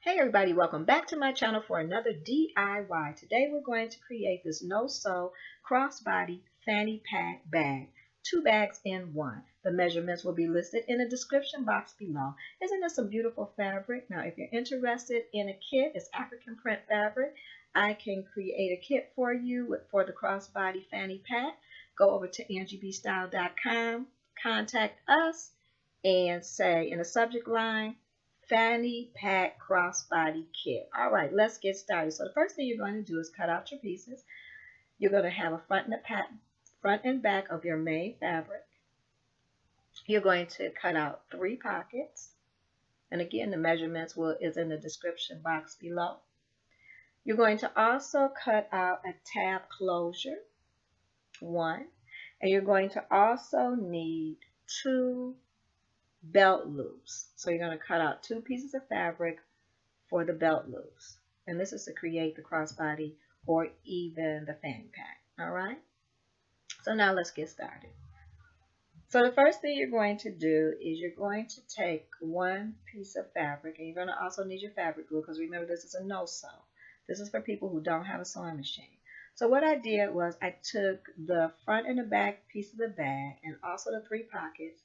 Hey everybody, welcome back to my channel for another DIY. Today we're going to create this no-sew crossbody fanny pack bag. 2 bags in one. The measurements will be listed in the description box below. Isn't this a beautiful fabric? Now if you're interested in a kit, it's African print fabric. I can create a kit for you for the crossbody fanny pack. Go over to angiebstyle.com, contact us, and say in the subject line, Fanny Pack Crossbody Kit. All right, let's get started. So the first thing you're going to do is cut out your pieces. You're going to have a front and back of your main fabric. You're going to cut out 3 pockets. And again, the measurements is in the description box below. You're going to also cut out a tab closure, 1. And you're going to also need 2 belt loops. So you're going to cut out 2 pieces of fabric for the belt loops. And this is to create the crossbody or even the fanny pack. All right. So now let's get started. So the first thing you're going to do is you're going to take 1 piece of fabric, and you're going to also need your fabric glue, because remember this is a no-sew. This is for people who don't have a sewing machine. So what I did was I took the front and the back piece of the bag and also the 3 pockets.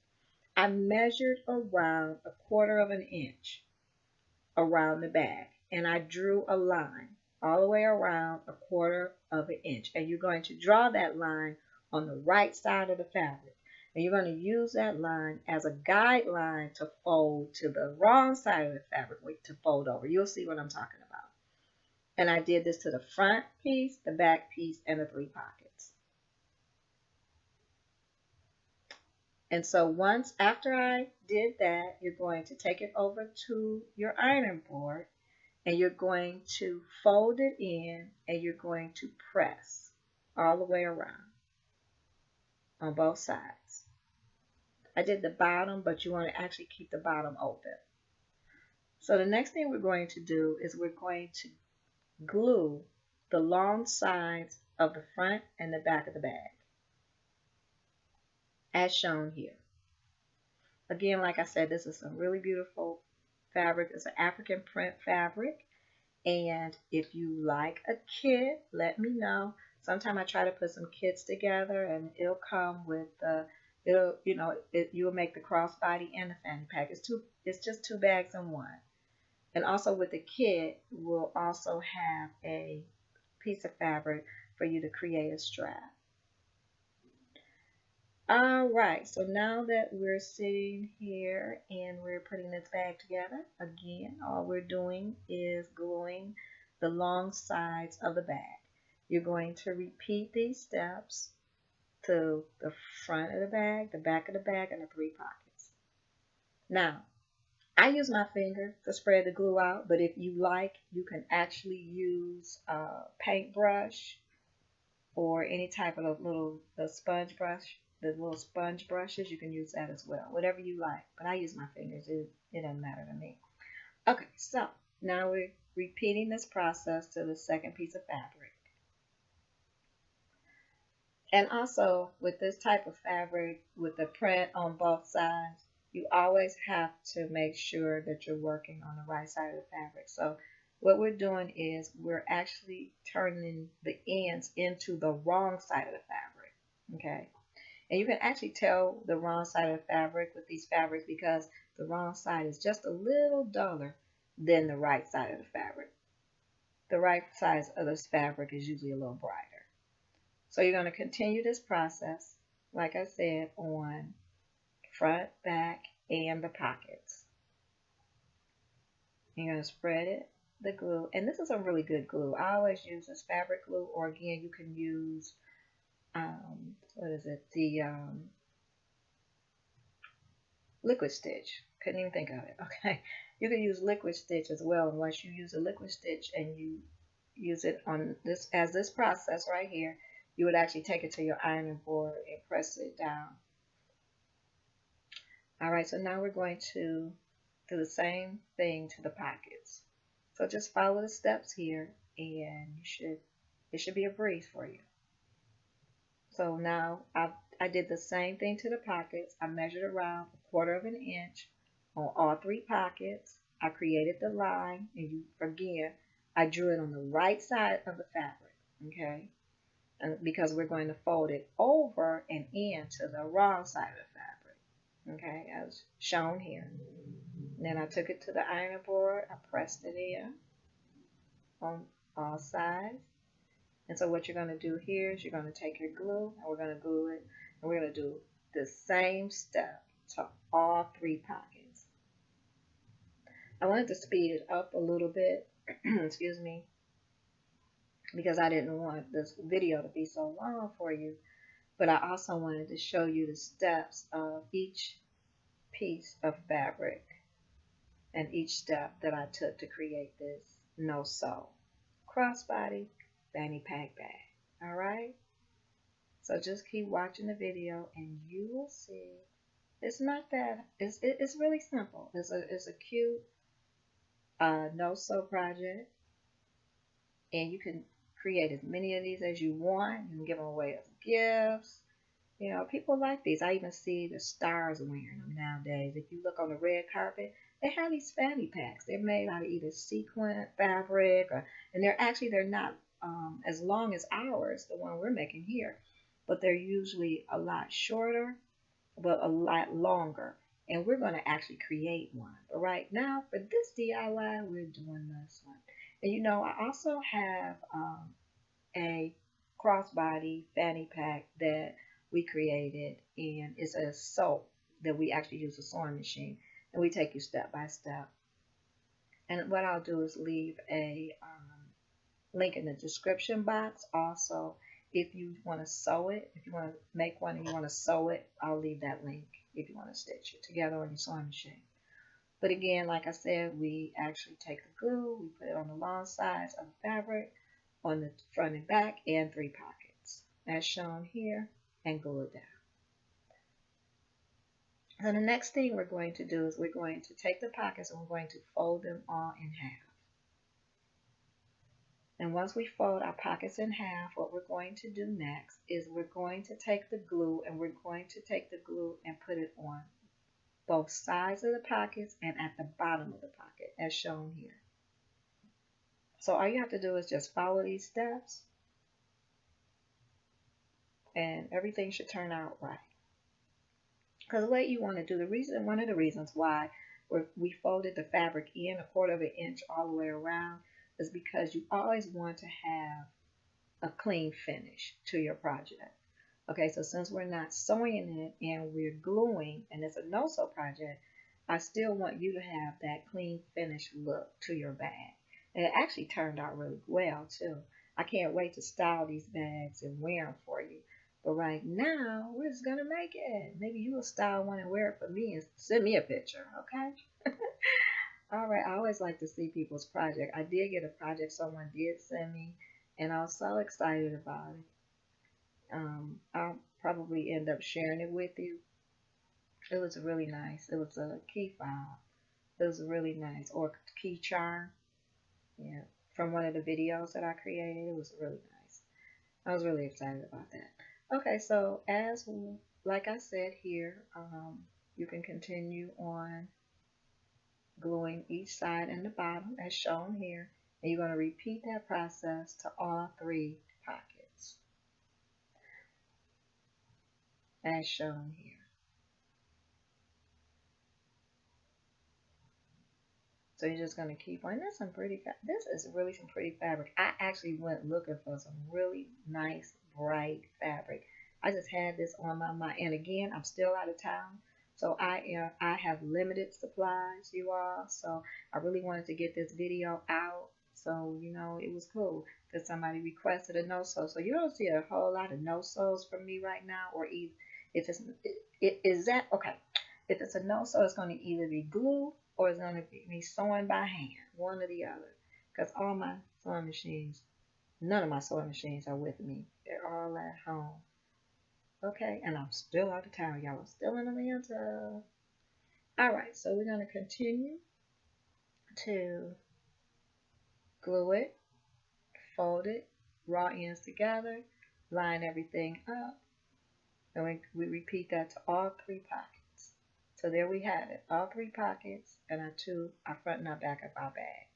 I measured around 1/4 of an inch around the bag, and I drew a line all the way around 1/4 of an inch. And you're going to draw that line on the right side of the fabric. And you're going to use that line as a guideline to fold to the wrong side of the fabric to fold over. You'll see what I'm talking about. And I did this to the front piece, the back piece, and the 3 pockets. And so once after I did that, you're going to take it over to your ironing board, and you're going to fold it in, and you're going to press all the way around on both sides. I did the bottom, but you want to actually keep the bottom open. So the next thing we're going to do is we're going to glue the long sides of the front and the back of the bag, as shown here. Again, like I said, this is some really beautiful fabric. It's an African print fabric. And if you like a kit, let me know. Sometimes I try to put some kits together, and it'll come with you'll make the crossbody and the fanny pack. It's just 2 bags in one. And also with the kit, we'll also have a piece of fabric for you to create a strap. Alright, so now that we're sitting here and we're putting this bag together, again, all we're doing is gluing the long sides of the bag. You're going to repeat these steps to the front of the bag, the back of the bag, and the 3 pockets. Now, I use my finger to spread the glue out, but if you like, you can actually use a paintbrush or any type of the sponge brush. The little sponge brushes, you can use that as well. Whatever you like. But I use my fingers. It doesn't matter to me. Okay, so now we're repeating this process to the second piece of fabric. And also, with this type of fabric, with the print on both sides, you always have to make sure that you're working on the right side of the fabric. So what we're doing is we're actually turning the ends into the wrong side of the fabric. Okay? And you can actually tell the wrong side of the fabric with these fabrics because the wrong side is just a little duller than the right side of the fabric. The right side of this fabric is usually a little brighter. So you're going to continue this process, like I said, on front, back, and the pockets. You're going to spread it, the glue. And this is a really good glue. I always use this fabric glue, or again, you can use the liquid stitch. Couldn't even think of it. Okay, you can use liquid stitch as well. And once you use a liquid stitch and you use it on this process right here, you would actually take it to your ironing board and press it down. All right, so now we're going to do the same thing to the pockets. So just follow the steps here, and it should be a breeze for you. So now I did the same thing to the pockets. I measured around 1/4 of an inch on all 3 pockets. I created the line, and I drew it on the right side of the fabric, okay? And because we're going to fold it over and into the wrong side of the fabric, okay, as shown here. And then I took it to the ironing board, I pressed it in on all sides. And so what you're going to do here is you're going to take your glue, and we're going to glue it, and we're going to do the same step to all 3 pockets. I wanted to speed it up a little bit, excuse me, because I didn't want this video to be so long for you, but I also wanted to show you the steps of each piece of fabric and each step that I took to create this no-sew crossbody fanny pack bag. All right, so just keep watching the video and you will see it's not that it's really simple. It's a cute no-sew project, and you can create as many of these as you want. You can give them away as gifts. You know, people like these. I even see the stars wearing them nowadays. If you look on the red carpet, they have these fanny packs. They're made out of either sequin fabric, and they're not as long as ours, the one we're making here, but they're usually a lot shorter, but a lot longer. And we're going to actually create one. But right now, for this DIY, we're doing this one. And you know, I also have a crossbody fanny pack that we created, and it's a sew that we actually use a sewing machine, and we take you step by step. And what I'll do is leave a link in the description box. Also, if you want to sew it, if you want to make one and you want to sew it, I'll leave that link if you want to stitch it together on your sewing machine. But again, like I said, we actually take the glue, we put it on the long sides of the fabric, on the front and back, and 3 pockets, as shown here, and glue it down. So the next thing we're going to do is we're going to take the pockets and we're going to fold them all in half. And once we fold our pockets in half, what we're going to do next is we're going to take the glue, and we're going to take the glue and put it on both sides of the pockets and at the bottom of the pocket, as shown here. So all you have to do is just follow these steps, and everything should turn out right. Because the way you want to do one of the reasons why we folded the fabric in 1/4 of an inch all the way around is because you always want to have a clean finish to your project. Okay, so since we're not sewing it and we're gluing, and it's a no-sew project, I still want you to have that clean finish look to your bag. And it actually turned out really well too. I can't wait to style these bags and wear them for you. But right now, we're just gonna make it. Maybe you will style one and wear it for me and send me a picture, okay? All right, I always like to see people's project. I did get a project someone did send me, and I was so excited about it. I'll probably end up sharing it with you. It was really nice. It was a key fob. It was really nice, or key charm. Yeah, from one of the videos that I created. It was really nice. I was really excited about that. Okay, so like I said here, you can continue on gluing each side and the bottom as shown here, and you're going to repeat that process to all 3 pockets as shown here. So you're just going to keep on. This is really some pretty fabric. I actually went looking for some really nice bright fabric. I just had this on my mind, and again, I'm still out of town, so I have limited supplies, you all. So I really wanted to get this video out. So you know, it was cool that somebody requested a no-sew. So you don't see a whole lot of no-sews from me right now, or if it's if it's a no-sew, it's going to either be glue or it's going to be me sewing by hand, one or the other. Because all my sewing machines, none of my sewing machines are with me. They're all at home. Okay, and I'm still out of town, y'all. I'm still in Atlanta. All right, so we're going to continue to glue it, fold it, raw ends together, line everything up, and we repeat that to all 3 pockets. So there we have it. All three pockets and our front and our back of our bag.